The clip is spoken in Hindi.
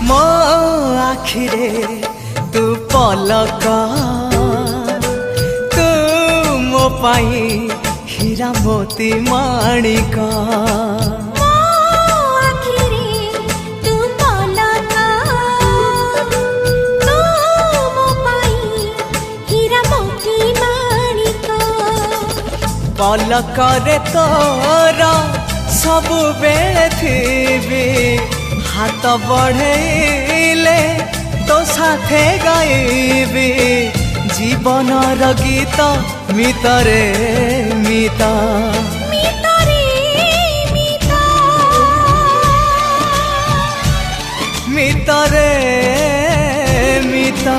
मो आखिरे तू पलक तू मो पाई हीरा मोती माणिक पलक रे तोर सबु बेले थी हाथ बढ़ेले तो साथे गाइबी जीवन गीत मितरे मिता मितरे मिता